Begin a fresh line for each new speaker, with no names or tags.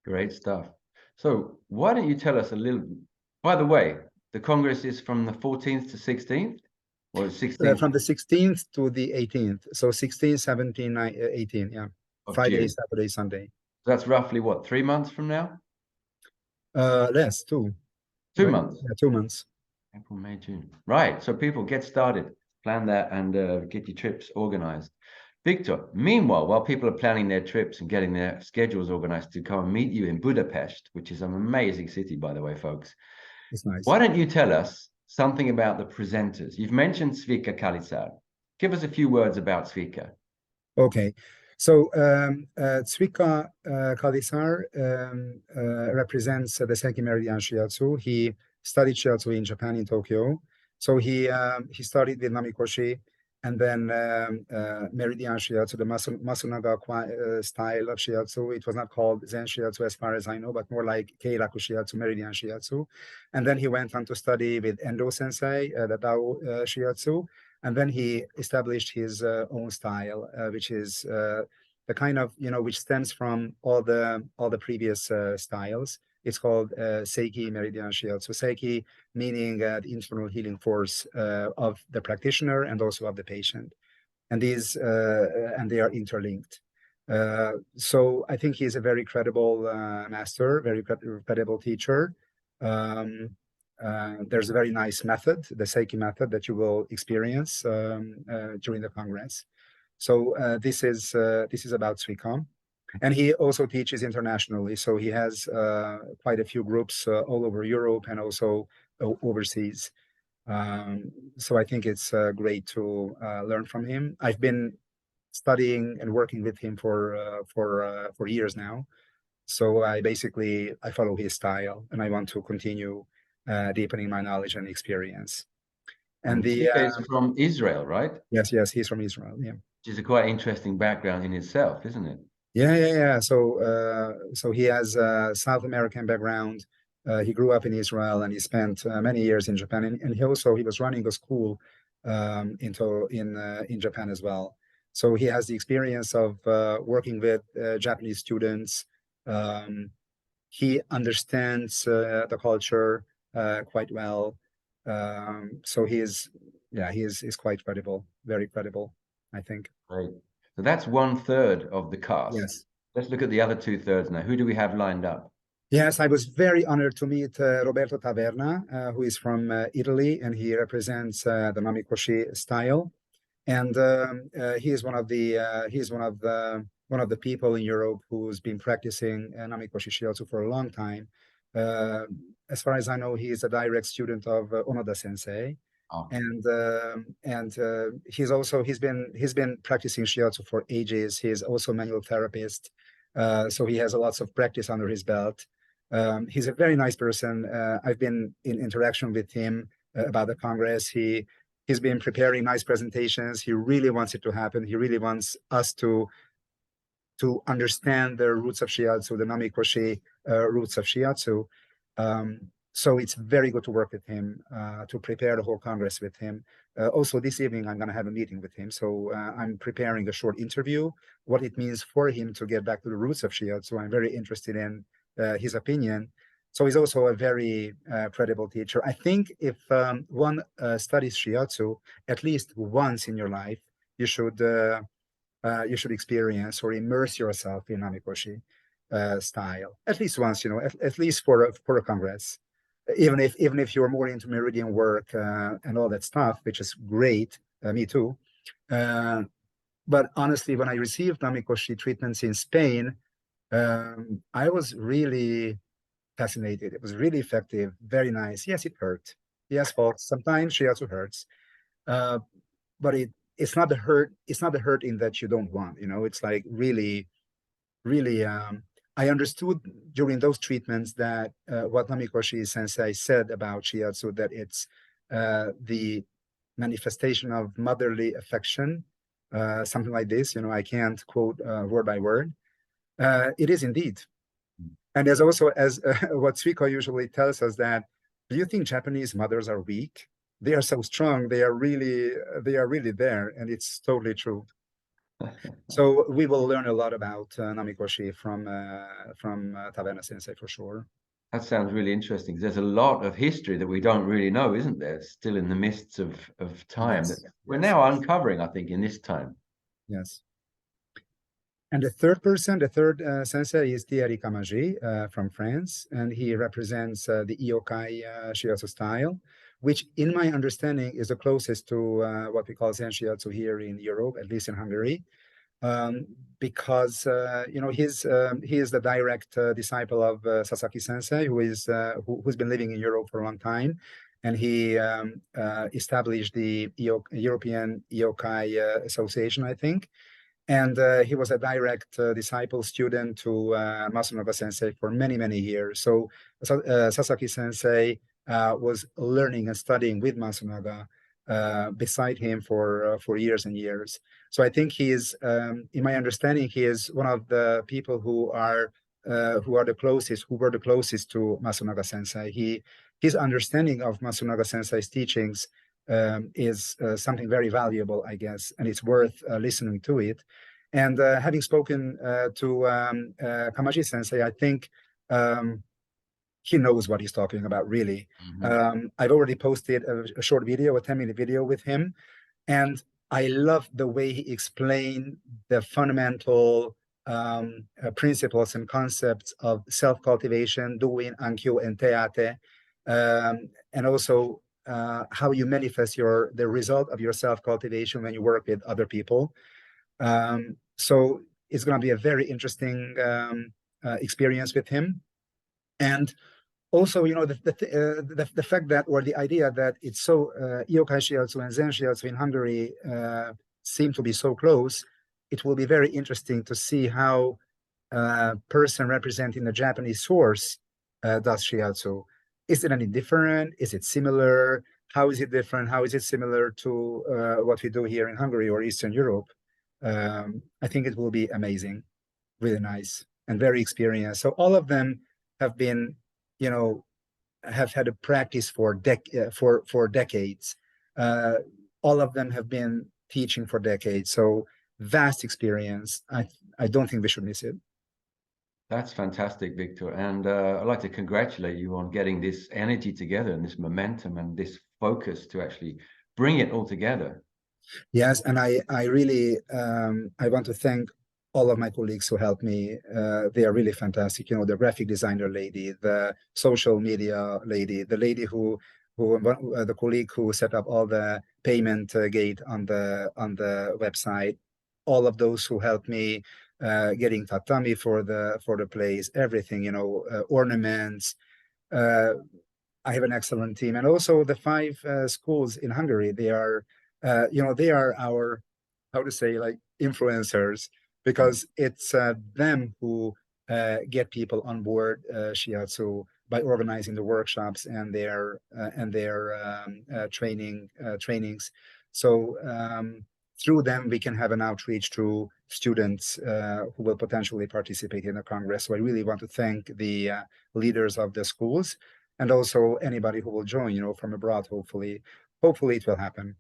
Great stuff. So why don't you tell us a little, by the way, the Congress is from the 14th to 16th? Or 16th
From the 16th to the 18th. So 16, 17, 18, yeah.
of
Friday,
June.
Saturday, Sunday.
That's roughly what, 3 months from now?
Less, 2.
2
Right?
months.
Yeah, 2 months.
April, May, June. Right. So people get started, plan that, and get your trips organized. Viktor, meanwhile, while people are planning their trips and getting their schedules organized to come and meet you in Budapest, which is an amazing city, by the way, folks.
It's nice.
Why don't you tell us something about the presenters? You've mentioned Tzvika Calisar. Give us a few words about Tzvika.
Okay. So Tzvika Calisar represents the Seiki Meridian Shiatsu. He studied Shiatsu in Japan, in Tokyo. So he studied with Namikoshi and then Meridian Shiatsu, the Masunaga style of Shiatsu. It was not called Zen Shiatsu as far as I know, but more like Keiraku Shiatsu, Meridian Shiatsu. And then he went on to study with Endo Sensei, the Dao Shiatsu. And then he established his own style, which is the kind of, which stems from all the previous styles. It's called Seiki Meridian Shiatsu. Seiki meaning the internal healing force of the practitioner and also of the patient. And these and they are interlinked. So I think he's a very credible master, very credible teacher. There's a very nice method, the Seiki method, that you will experience during the Congress. So this is about Tzvika. And he also teaches internationally. So he has quite a few groups all over Europe and also overseas. So I think it's great to learn from him. I've been studying and working with him for years now. So I follow his style, and I want to continue deepening my knowledge and experience.
And Tzvika is from Israel, right?
Yes, he's from Israel. Yeah,
which is a quite interesting background in itself, isn't it?
Yeah. So he has a South American background. He grew up in Israel and he spent many years in Japan. And he was running a school in Japan as well. So he has the experience of working with Japanese students. He understands the culture quite well. So he's quite credible, very credible, I think.
Right. So that's 1/3 of the cast.
Yes.
Let's look at the other 2/3 now. Who do we have lined up?
Yes, I was very honored to meet Roberto Taverna, who is from Italy, and he represents the Namikoshi style. And he is one of the people in Europe who's been practicing Namikoshi Shiatsu for a long time. As far as I know, he is a direct student of Onoda Sensei. Oh. And he's been practicing Shiatsu for ages. He's also a manual therapist, so he has lots of practice under his belt. He's a very nice person. I've been in interaction with him about the Congress. He's been preparing nice presentations. He really wants it to happen. He really wants us to understand the roots of Shiatsu, the Namikoshi roots of Shiatsu. So it's very good to work with him, to prepare the whole Congress with him. Also this evening, I'm going to have a meeting with him. So I'm preparing a short interview, what it means for him to get back to the roots of Shiatsu. I'm very interested in his opinion. So he's also a very credible teacher. I think if one studies Shiatsu at least once in your life, you should experience or immerse yourself in Namikoshi style at least once, at least for a Congress. Even if you're more into Meridian work and all that stuff, which is great, me too. But honestly, when I received Namikoshi treatments in Spain, I was really fascinated. It was really effective, very nice. Yes, it hurt. Yes, folks, sometimes Shiatsu hurts, but it's not the hurt. It's not the hurting that you don't want. It's like really. I understood during those treatments that what Namikoshi Sensei said about Shiatsu, that it's the manifestation of motherly affection, something like this. I can't quote word by word. It is indeed. And there's also, as what Tzvika usually tells us, that do you think Japanese mothers are weak? They are so strong. They are really there, and it's totally true. So we will learn a lot about Namikoshi from Taverna Sensei for sure.
That sounds really interesting. There's a lot of history that we don't really know, isn't there? It's still in the midst of time that we're now uncovering, I think, in this time.
Yes. And the third person, the third sensei is Thierry Camagie from France, and he represents the Iokai Shiatsu style, which in my understanding is the closest to what we call Zen Shiatsu here in Europe, at least in Hungary. Because you know, he is the direct disciple of Sasaki Sensei, who's been living in Europe for a long time, and he established the European Iokai Association, I think, and he was a direct disciple student to Masunaga Sensei for many years. So Sasaki Sensei was learning and studying with Masunaga beside him for years and years. So I think he is, in my understanding, he is one of the people who were the closest to Masunaga Sensei. His understanding of Masunaga Sensei's teachings is something very valuable, I guess, and it's worth listening to it. And having spoken to Camagie Sensei, I think he knows what he's talking about, really. I've already posted a short video, a 10-minute video with him, and I love the way he explained the fundamental principles and concepts of self-cultivation, doin, ankyo, and teate, and also how you manifest the result of your self-cultivation when you work with other people. So it's going to be a very interesting experience with him. And also, you know, the fact that, or the idea that it's so Iokai Shiatsu and Zen Shiatsu in Hungary seem to be so close, it will be very interesting to see how a person representing the Japanese source does Shiatsu. Is it any different? Is it similar? How is it different? How is it similar to what we do here in Hungary or Eastern Europe? I think it will be amazing, really nice, and very experienced. So all of them have been, you know, have had a practice for decades. All of them have been teaching for decades. So vast experience. I don't think we should miss it.
That's fantastic, Viktor. And I'd like to congratulate you on getting this energy together and this momentum and this focus to actually bring it all together.
Yes, and I really I want to thank all of my colleagues who helped me. They are really fantastic. You know, the graphic designer lady, the social media lady, the lady the colleague who set up all the payment gate on the website. All of those who helped me getting tatami for the place, everything. You know, ornaments. I have an excellent team, and also the 5 schools in Hungary. They are, you know, they are our, how to say, like influencers, because it's them who get people on board Shiatsu by organizing the workshops and their trainings. So through them, we can have an outreach to students who will potentially participate in the Congress. So I really want to thank the leaders of the schools, and also anybody who will join, you know, from abroad. Hopefully it will happen.